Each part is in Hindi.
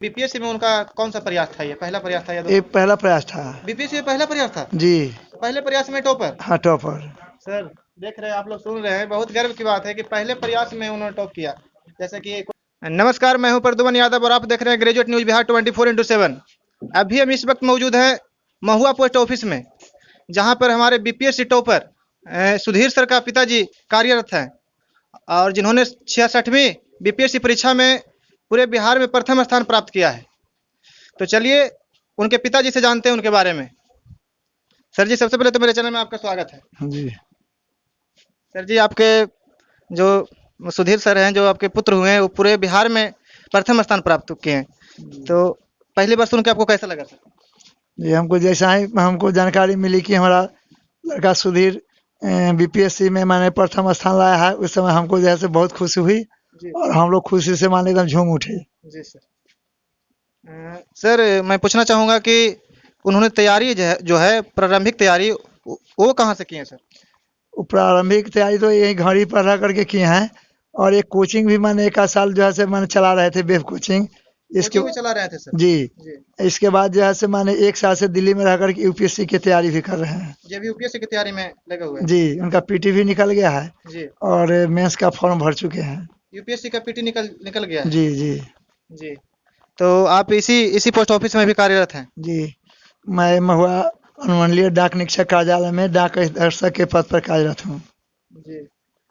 बीपीएससी में उनका कौन सा प्रयास था? ये पहला प्रयास था या ये पहला प्रयास था बीपीएससी में पहला प्रयास था? जी। पहले प्रयास में टॉपर? हाँ, टॉपर। सर देख रहे हैं, आप लोग सुन रहे हैं, बहुत गर्व की बात है कि पहले प्रयास में उन्होंने टॉप किया। जैसे कि नमस्कार, मैं हूं प्रद्युमन यादव और आप देख रहे हैं ग्रेजुएट न्यूज बिहार 24x7। अभी हम इस वक्त मौजूद हैं महुआ पोस्ट ऑफिस में, जहां पर हमारे बीपीएससी टॉपर सुधीर सर का पिताजी कार्यरत हैं और जिन्होंने 66वीं बीपीएससी परीक्षा में पूरे बिहार में प्रथम स्थान प्राप्त किया है। तो चलिए उनके पिताजी से जानते हैं उनके बारे में। सर जी, सबसे पहले तो मेरे चैनल में आपका स्वागत है। जी। सर जी, आपके जो सुधीर सर हैं, जो आपके पुत्र हुए हैं, वो पूरे बिहार में प्रथम स्थान प्राप्त किए हैं। तो पहली बार सुन के आपको कैसा लगा सर? ये हमको जैसा ही हमको जानकारी मिली कि हमारा लड़का सुधीर बीपीएससी में माने प्रथम स्थान लाया है, उस समय हमको जैसे बहुत खुशी हुई जी और हम लोग खुशी से माने एकदम झूम उठे। जी सर। सर, मैं पूछना चाहूँगा कि उन्होंने तैयारी जो है प्रारंभिक तैयारी वो कहाँ से की है सर? वो प्रारंभिक तैयारी तो यही घड़ी पर रह करके किए हैं और एक कोचिंग भी मैंने एक आध साल जो है से मैंने चला रहे थे, वेब कोचिंग। इसके कोचिंग भी चला रहे थे सर? जी। जी। इसके बाद जो है से मैंने एक साल से दिल्ली में रह करके यूपीएससी की तैयारी भी कर रहे हैं। ये भी यूपीएससी की तैयारी में लगे हुए हैं? जी, उनका पीटी भी निकल गया है जी। और मेंस का फॉर्म भर चुके हैं। यूपीएससी का पीटी निकल गया है? जी जी जी। तो आप इसी पोस्ट ऑफिस में भी कार्यरत हैं? जी। मैं महुआ अनुमंडलीय डाक निरीक्षक कार्यालय में डाक दर्शक के पद पर कार्यरत हूँ। जी।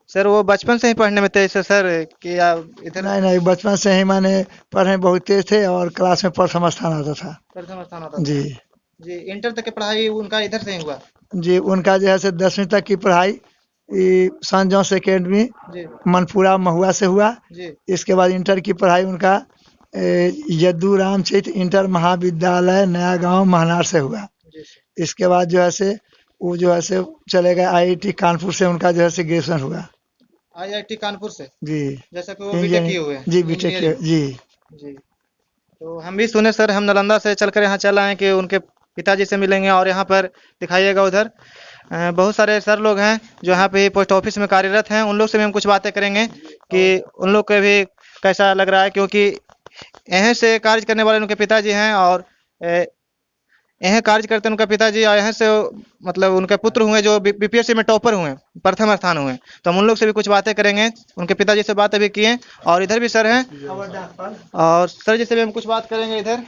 सर, वो बचपन से ही पढ़ने में तेज है सर कि आप इधर? नहीं नहीं, बचपन से ही मैंने पढ़ने बहुत तेज थे और क्लास में प्रथम स्थान आता था। प्रथम स्थान आता था? जी जी। इंटर तक की पढ़ाई उनका इधर से ही हुआ? जी। उनका जो है से 10वीं तक की पढ़ाई सन जॉन्स एकेडमी जी मनपुरा महुआ से हुआ। जी इसके बाद इंटर की पढ़ाई उनका यद्दू रामचरित इंटर महाविद्यालय नया गांव महनार से हुआ। जी सर। इसके बाद जो है से वो जो है से चले गए आईआईटी कानपुर से, उनका जो है से ग्रेजुएशन हुआ। आईआईटी कानपुर से? जी। जैसा कि वो बीटेक किए हुए हैं? जी, बीटेक किए जी। जी। तो हम भी सुने सर, हम नालंदा से चलकर यहाँ चल आए कि उनके पिताजी से मिलेंगे और यहाँ पर दिखाइएगा उधर बहुत सारे सर लोग हैं जो यहाँ पे पोस्ट ऑफिस में कार्यरत हैं। उन लोग से भी हम कुछ बातें करेंगे कि उन लोग को भी कैसा लग रहा है, क्योंकि यहीं से कार्य करने वाले उनके पिताजी हैं और यहीं कार्य करते हैं उनका पिताजी, और यहाँ से मतलब उनके पुत्र हुए जो बीपीएससी में टॉपर हुए, प्रथम स्थान हुए। तो हम उन लोग से भी कुछ बातें करेंगे। उनके पिताजी से बात अभी किए और इधर भी सर हैं और सर जी से भी हम कुछ बात करेंगे इधर।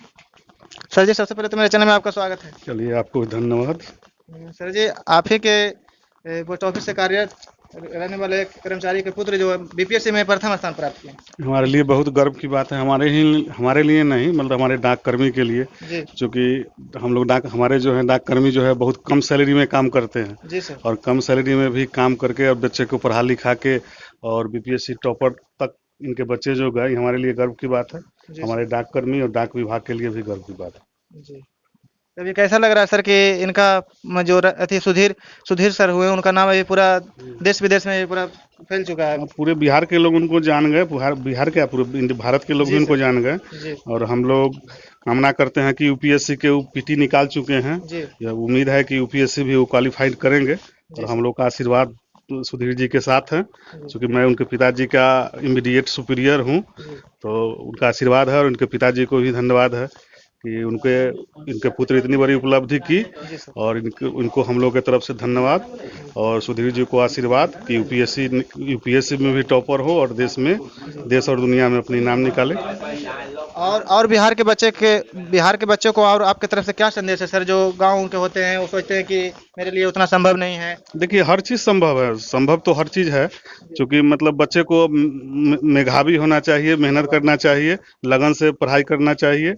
सर जी, सबसे पहले तो मेरे चैनल में आपका स्वागत है। चलिए, आपको धन्यवाद। सर जी, आप ही के पोस्ट ऑफिस से कार्यरत रहने वाले कर्मचारी के पुत्र जो बीपीएससी में प्रथम स्थान प्राप्त किए। हमारे लिए बहुत गर्व की बात है, हमारे लिए नहीं, मतलब हमारे डाक कर्मी के लिए। जी क्योंकि हम लोग हमारे जो है डाक कर्मी जो है बहुत कम सैलरी में काम करते हैं। जी सर। और कम सैलरी में भी काम करके और बच्चे को पढ़ा लिखा के और बीपीएससी टॉपर तक इनके बच्चे जो गए, हमारे लिए गर्व की बात है। हमारे डाक कर्मी और डाक विभाग के लिए भी गर्व की बात है। जी। अभी कैसा लग रहा है सर कि इनका जो अति सुधीर सर हुए, उनका नाम अभी पूरा देश विदेश में पूरा फैल चुका है? पूरे बिहार के लोग उनको जान गए, बिहार क्या पूरे भारत के लोग भी उनको जान गए। जी और हम लोग कामना करते हैं कि यूपीएससी के पीटी निकाल चुके हैं। जी यह उम्मीद है कि यूपीएससी भी वो क्वालिफाइड करेंगे और हम लोग का आशीर्वाद सुधीर जी के साथ है। क्योंकि मैं उनके पिताजी का इमीडिएट सुपीरियर हूँ, तो उनका आशीर्वाद है और उनके पिताजी को भी धन्यवाद है कि इनके पुत्र इतनी बड़ी उपलब्धि की। और इनको हम लोग के तरफ से धन्यवाद और सुधीर जी को आशीर्वाद कि यूपीएससी में भी टॉपर हो और देश और दुनिया में अपनी नाम निकाले। और बिहार के बच्चों को और आपके तरफ से क्या संदेश है सर, जो गाँव के होते हैं वो सोचते हैं कि मेरे लिए उतना संभव नहीं है? देखिए, हर चीज़ संभव है, संभव तो हर चीज़ है। क्योंकि मतलब बच्चे को मेधावी होना चाहिए, मेहनत करना चाहिए, लगन से पढ़ाई करना चाहिए,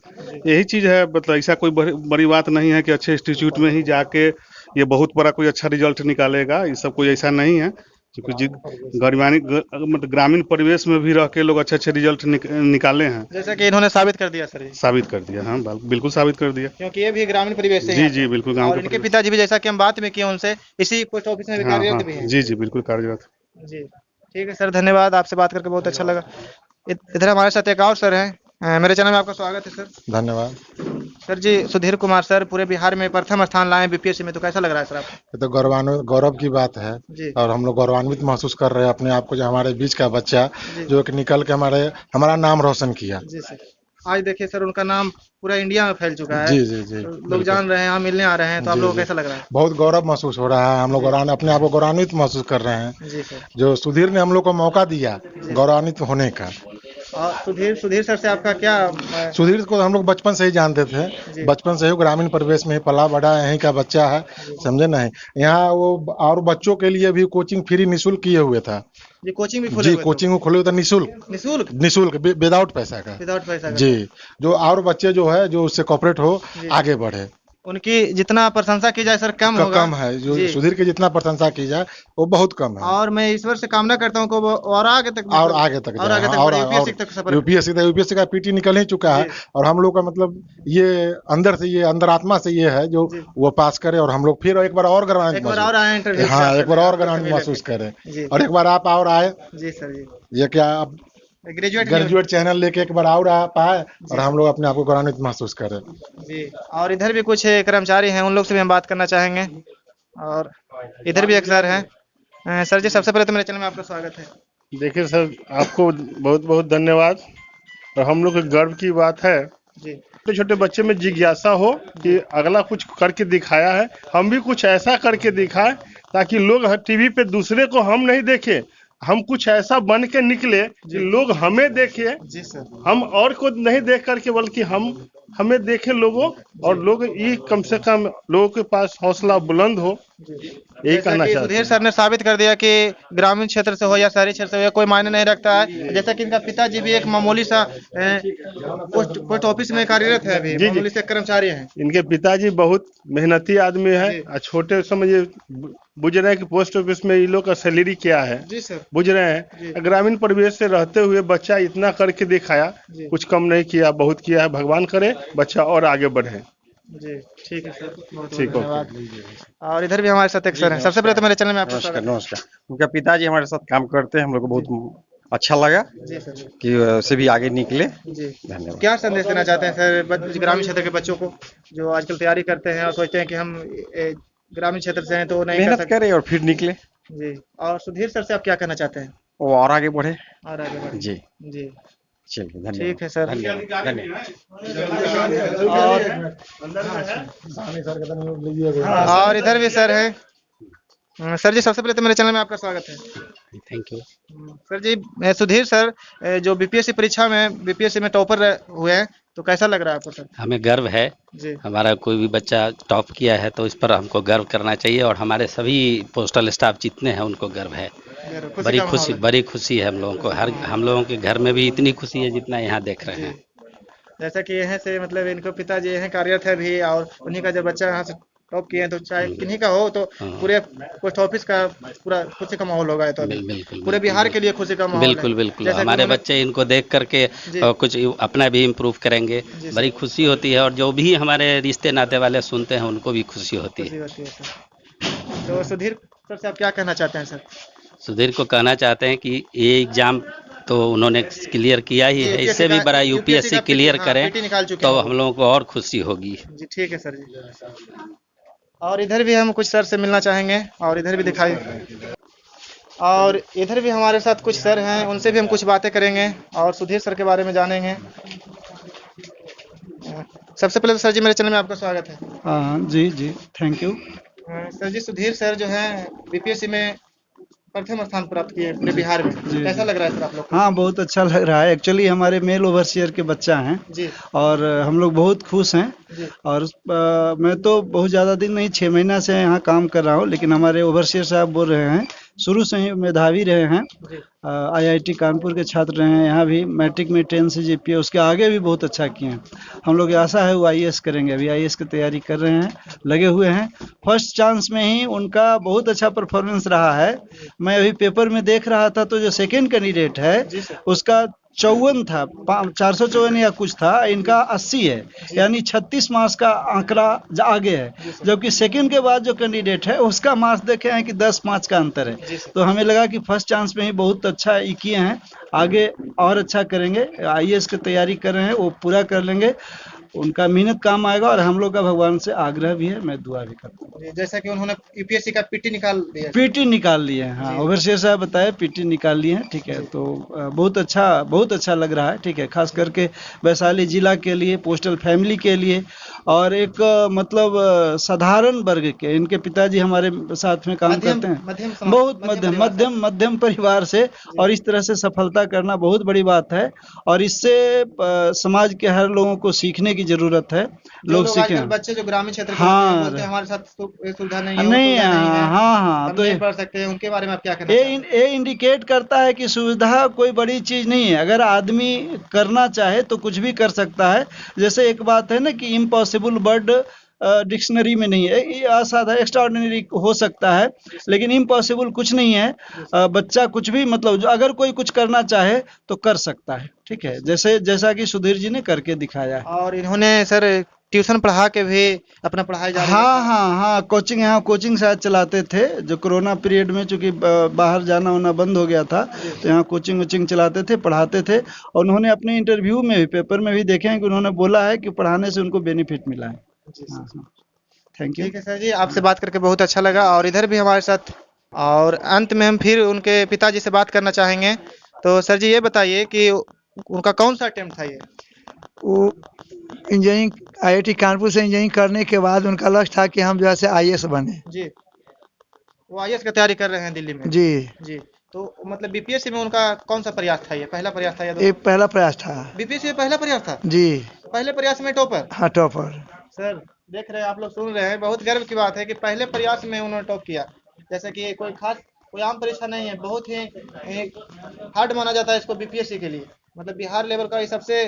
यही चीज़ है। मतलब ऐसा कोई बड़ी बात नहीं है कि अच्छे इंस्टीट्यूट में ही जाके ये बहुत बड़ा कोई अच्छा रिजल्ट निकालेगा, ये सब कोई ऐसा नहीं है। क्योंकि मतलब ग्रामीण परिवेश में भी रह के लोग अच्छे रिजल्ट निकाले हैं, जैसा कि इन्होंने साबित कर दिया सर। साबित कर दिया। हाँ, बिल्कुल साबित कर दिया, क्योंकि ये भी ग्रामीण परिवेश से जी हैं। जी बिल्कुल गाँव और इनके पिताजी भी, जैसा कि हम बात में किए उनसे, इसी पोस्ट ऑफिस में भी हाँ कार्यरत हाँ भी हैं। जी जी बिल्कुल कार्यरत। जी, ठीक है सर, धन्यवाद। आपसे बात करके बहुत अच्छा लगा। इधर हमारे साथ एक और सर हैं। मेरे चैनल में आपका स्वागत है सर। धन्यवाद। सर जी, सुधीर कुमार सर पूरे बिहार में प्रथम स्थान लाए बीपीएससी में, तो कैसा लग रहा है सर आपको? ये तो गौरव की बात है जी और हम लोग गौरवान्वित महसूस कर रहे हैं अपने आप को, जो हमारे बीच का बच्चा जी जो कि निकल के हमारा नाम रोशन किया। जी सर। आज देखिए सर उनका नाम पूरा इंडिया में फैल चुका है। जी जी जी तो लोग बिल्कुल। जान रहे हैं, यहाँ मिलने आ रहे हैं, तो आप जी, लोगों को जी। कैसा लग रहा है? बहुत गौरव महसूस हो रहा है, हम लोग अपने आप को गौरवान्वित महसूस कर रहे हैं। जी सर। जो सुधीर ने हम लोग को मौका दिया गौरवान्वित होने का। और सुधीर सर से आपका क्या सुधीर को हम लोग बचपन से ही जानते थे, जी। बचपन से ही ग्रामीण परिवेश में ही पला बड़ा, यहीं का बच्चा है, समझे नहीं। यहाँ वो और बच्चों के लिए भी कोचिंग फ्री निःशुल्क किए हुए था। जी कोचिंग भी खोले जी हुए थे? कोचिंग को खोले हुए था निःशुल्क, निःशुल्क निःशुल्क विदाउट पैसा का। विदाउट पैसा का? जी, जो और बच्चे जो है जो उससे कॉपरेट हो, जी। आगे बढ़े। उनकी जितना प्रशंसा की जाए सर कम होगा। कम है, जो जी। सुधीर की जितना प्रशंसा की जाए वो बहुत कम है। और मैं ईश्वर से कामना करता हूँ कि वो और आगे तक और मतलब आगे तक और जाए, आगे तक और बढ़े, यूपीएससी तक सफर। यूपीएससी का पीटी निकल ही चुका है। जी। और हम लोग का मतलब ये अंदर से, ये अंदर आत्मा से ये है जो जी। वो पास करे, और हम लोग फिर एक बार और गौरवान्वित एक बार और आए इंटरव्यू हाँ, एक बार और गौरवान्वित महसूस करें। जी। और एक बार आप और आए, जी सर जी। ये क्या आप ग्रेजुएट चैनल लेके एक बार और आ पाए, और हम लोग अपने आप को गौरवान्वित महसूस करें। जी। और इधर भी कुछ कर्मचारी हैं, उन लोग से भी हम बात करना चाहेंगे। और इधर भी एक सर हैं। सर जी सबसे पहले तो मेरे चैनल में आपका स्वागत है। देखिए सर, आपको बहुत बहुत धन्यवाद। और हम लोग के गर्व की बात है, जी छोटे छोटे बच्चे में जिज्ञासा हो कि अगला कुछ करके दिखाया है, हम भी कुछ ऐसा करके दिखाएं ताकि लोग टीवी पे दूसरे को हम नहीं देखें, हम कुछ ऐसा बन के निकले कि लोग हमें देखें, जी सर। हम और को नहीं देख करके बल्कि हम हमें देखें लोगों, और लोग ये कम से कम लोगों के पास हौसला बुलंद हो, यही कहना चाहते सुधीर हैं। सर ने साबित कर दिया कि ग्रामीण क्षेत्र से हो या शहरी क्षेत्र से हो, कोई मायने नहीं रखता है। जैसा कि इनका पिताजी भी एक मामूली सा पोस्ट ऑफिस में कार्यरत है, अभी जी। मामूली से कर्मचारी हैं। इनके पिताजी बहुत मेहनती आदमी है, जी। और छोटे समझे बुझ रहे हैं कि पोस्ट ऑफिस में ये लोग का सैलरी क्या है, जी सर। बुझ रहे जी। हैं। ग्रामीण परिवेश से रहते हुए बच्चा इतना करके दिखाया, जी। कुछ कम नहीं किया, बहुत किया है। भगवान करे बच्चा और आगे बढ़े। जी ठीक है सर, बहुत ठीक, धन्यवाद। और इधर भी हमारे साथ एक सर हैं। सबसे पहले तो मेरे चैनल में आपका नमस्कार स्वागत नमस्कार। उनका पिताजी हमारे साथ काम करते हैं, हम लोग को बहुत अच्छा लगा है। जी सर कि उससे भी आगे निकले। जी। धन्यवाद। क्या संदेश देना चाहते हैं सर ग्रामीण क्षेत्र के बच्चों को जो आजकल तैयारी करते हैं और सोचते हैं कि हम ग्रामीण क्षेत्र से हैं तो नहीं कर मेहनत सकते? करे और फिर निकले, जी। और सुधीर सर से आप क्या कहना चाहते हैं? वो और आगे बढ़े। और आगे बढ़े। जी जी चलिए, धन्यवाद। ठीक है सर। धन्यवाद धन्यवाद। और इधर भी सर हैं। सर जी सबसे पहले तो मेरे चैनल में आपका स्वागत है। Thank you. Sir ji Sudhir sir जो बीपीएससी परीक्षा में बीपीएससी में टॉपर हुए हैं, तो कैसा लग रहा है आपको सर? हमें गर्व है, जी हमारा कोई भी बच्चा टॉप किया है तो इस पर हमको गर्व करना चाहिए, और हमारे सभी पोस्टल स्टाफ जितने हैं उनको गर्व है। खुशी का माहौल है। बड़ी खुशी है हम लोगों को। हम लोगों के घर में भी इतनी खुशी है जितना यहाँ देख रहे हैं। जैसा कि यहाँ से मतलब इनको पिताजी यहाँ कार्यरत है भी, और उन्हीं का जब बच्चा यहाँ से टॉप किए हैं तो चाहे किन्हीं का हो तो पूरे पोस्ट ऑफिस का पूरा खुशी का माहौल होगा। तो अभी बिल्कुल पूरे बिहार के लिए खुशी का माहौल है। बिल्कुल बिल्कुल। जैसा कि हमारे उन्होंने- बच्चे इनको देख करके जी। कुछ अपना भी इम्प्रूव करेंगे, जी सर। बड़ी खुशी होती है। और जो भी हमारे रिश्ते नाते वाले सुनते हैं उनको भी खुशी होती खुशी है। होती है सर। तो सुधीर सर से आप क्या कहना चाहते हैं सर? सुधीर को कहना चाहते हैं कि ये एग्जाम तो उन्होंने क्लियर किया ही है, इससे भी बड़ा यूपीएससी क्लियर करें पीटी निकाल चुके तो हैं। हम लोगों को और खुशी होगी। जी ठीक है सर जी। और इधर भी हम कुछ सर से मिलना चाहेंगे, और इधर भी दिखाई, और इधर भी हमारे साथ कुछ सर हैं, उनसे भी हम कुछ बातें करेंगे और सुधीर सर के बारे में जानेंगे। सबसे पहले तो सर जी मेरे चैनल में आपका स्वागत है। हाँ जी जी, thank you. Sir ji Sudhir sir जो है बीपीएससी में प्रथम स्थान प्राप्त किए पूरे बिहार में, जी। कैसा लग रहा है सर आप लोग को? हाँ, बहुत अच्छा लग रहा है। एक्चुअली हमारे मेल ओवरसियर के बच्चा हैं जी और हम लोग बहुत खुश हैं। जी और मैं तो बहुत ज़्यादा दिन नहीं, 6 महीना से यहाँ काम कर रहा हूँ, लेकिन हमारे ओवरसियर साहब बोल रहे हैं शुरू से ही मेधावी रहे हैं। जी आईआईटी कानपुर के छात्र रहे हैं, यहाँ भी मैट्रिक में 10 से जीपीए, उसके आगे भी बहुत अच्छा किए हैं। हम लोग आशा है वो आईएएस करेंगे, अभी आईएएस की तैयारी कर रहे हैं, लगे हुए हैं। फर्स्ट चांस में ही उनका बहुत अच्छा परफॉर्मेंस रहा है। मैं अभी पेपर में देख रहा था तो जो सेकेंड कैंडिडेट है जी सर। उसका 54 था, 454 या कुछ था, इनका 80 है, यानी 36 मार्क्स का आंकड़ा आगे है। जबकि सेकंड के बाद जो कैंडिडेट है उसका मार्क्स देखे हैं कि 10 मार्क्स का अंतर है। तो हमें लगा कि फर्स्ट चांस में ही बहुत अच्छा किए हैं, आगे और अच्छा करेंगे। आईएएस की तैयारी कर रहे हैं, वो पूरा कर लेंगे। उनका मेहनत काम आएगा और हम लोग का भगवान से आग्रह भी है, मैं दुआ भी करता हूँ। जी, जैसा कि उन्होंने यूपीएससी का पीटी निकाल दिया। पीटी निकाल लिए हैं, हाँ, जी। ओवरसियर साहब बताए पीटी निकाल लिए हैं, ठीक है। जी। तो बहुत अच्छा लग रहा है, ठीक है, खास करके वैशाली जिला के लिए, पोस्टल फैमिली के लिए, और एक मतलब साधारण वर्ग के, इनके पिताजी हमारे साथ में काम करते हैं, मध्यम बहुत मध्यम परिवार से, और इस तरह से सफलता करना बहुत बड़ी बात है, और इससे समाज के हर लोगों को सीखने की जरूरत है, लोग सीखें। आजकल बच्चे जो ग्रामीण क्षेत्र के हाँ, होते हैं, बोलते हैं हमारे साथ सुविधा नहीं है, वो नहीं, सुविधा नहीं है, हाँ, हम तो नहीं पढ़ सकते, उनके बारे में आप क्या कहना ये चाहेंगे? ये इंडिकेट करता है कि सुविधा कोई बड़ी चीज नहीं है, अगर आदमी करना चाहे तो कुछ भी कर सकता है। जैसे एक बात है ना कि इम्पॉसिबल वर्ड डिक्शनरी में नहीं है, ये असाधारण एक्स्ट्राऑर्डिनरी हो सकता है, लेकिन इम्पॉसिबल कुछ नहीं है। बच्चा कुछ भी मतलब अगर कोई कुछ करना चाहे तो कर सकता है, ठीक है, जैसा कि सुधीर जी ने करके दिखाया है। और इन्होंने सर ट्यूशन पढ़ा के भी अपना पढ़ाई जारी हाँ, कोचिंग शायद चलाते थे, जो कोरोना पीरियड में, चूंकि बाहर जाना होना बंद हो गया था, तो यहाँ कोचिंग चलाते थे, पढ़ाते थे, और उन्होंने अपने इंटरव्यू में भी, पेपर में भी देखे हैं कि उन्होंने बोला है कि पढ़ाने से उनको बेनिफिट मिला है। हाँ, थैंक यू। ठीक है सर जी, आपसे बात करके बहुत अच्छा लगा, और इधर भी हमारे साथ, और अंत में हम फिर उनके पिताजी से बात करना चाहेंगे। तो सर जी ये बताइए कि उनका कौन सा अटेम्प्ट था ये? वो इंजीनियरिंग IIT कानपुर से इंजीनियरिंग करने के बाद उनका लक्ष्य था कि हम जो है से IAS बने। जी, वो आईएएस का तैयारी कर रहे हैं दिल्ली में। जी, जी, तो मतलब बीपीएससी में उनका कौन सा प्रयास था, ये पहला प्रयास था या ये पहला प्रयास था। बीपीएससी में पहला प्रयास था? जी, पहले प्रयास में टॉपर? हाँ, टॉपर। सर देख रहे हैं, आप लोग सुन रहे हैं, बहुत गर्व की बात है कि पहले प्रयास में उन्होंने टॉप किया। जैसे कि कोई आम परीक्षा नहीं है, बहुत ही हार्ड माना जाता है इसको बीपीएससी के लिए, मतलब बिहार लेवल का ये सबसे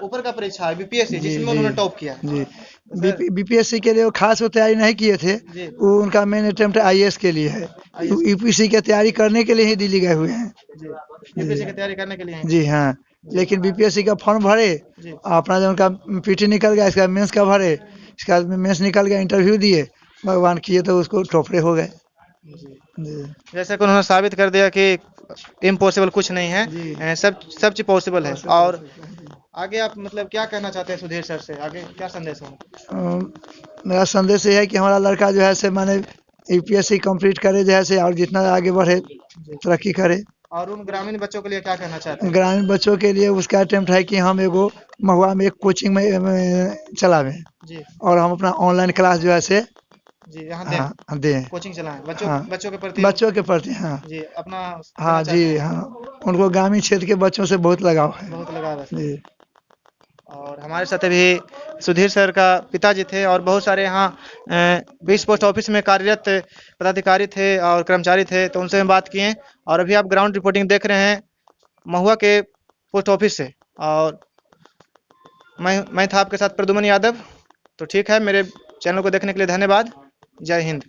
ऊपर का परीक्षा है बीपीएससी, जी, जिसमें उन्होंने टॉप किया। जी, सर, BPSC के लिए वो खास वो तैयारी नहीं किए थे। जी, वो उनका मेन अटेम्प्ट IAS के लिए है। वो UPSC की तैयारी करने के लिए ही दिल्ली गए हुए हैं। जी, यूपीएससी की तैयारी करने के लिए हैं। जी हाँ, लेकिन BPSC का फॉर्म भरे, जी, अपना जो उनका पीटी निकल गया, इसका मेंस का भरे, इसका मेंस निकल गया, इंटरव्यू दिए, भगवान किए तो उसको टॉपरे हो गए। जी। जी, जैसे कि उन्होंने साबित कर दिया कि इम्पॉसिबल कुछ नहीं है, जी। सब सब चीज पॉसिबल है। और आगे आप मतलब क्या कहना चाहते हैं सुधीर सर से, आगे क्या संदेश है? मेरा संदेश ये है कि हमारा लड़का जो है से माने UPSC कंप्लीट करे, जो है से, और जितना आगे बढ़े, तरक्की करे। और उन ग्रामीण बच्चों के लिए क्या कहना चाहते हैं? ग्रामीण बच्चों के लिए उसका अटेम्प्ट है कि हम एगो महुआ में एक कोचिंग में चलावें, जी, और हम अपना ऑनलाइन क्लास जो है से जी, यहाँ दें, हाँ दें, कोचिंग चलाएं, हाँ, बच्चों के प्रति, बच्चों के प्रति, हाँ, जी, अपना हाँ देना जी, चाहते हैं। हाँ, उनको ग्रामीण क्षेत्र के बच्चों से बहुत लगाव है। बहुत लगाव है। जी, और हमारे साथ भी सुधीर सर का पिताजी थे, और बहुत सारे यहाँ 20 पोस्ट ऑफिस में कार्यरत पदाधिकारी थे और कर्मचारी थे, तो उनसे हम बात किए। और अभी आप ग्राउंड रिपोर्टिंग देख रहे हैं महुआ के पोस्ट ऑफिस से, और मैं था आपके साथ प्रद्युमन यादव। तो ठीक है, मेरे चैनल को देखने के लिए धन्यवाद। जय हिंद।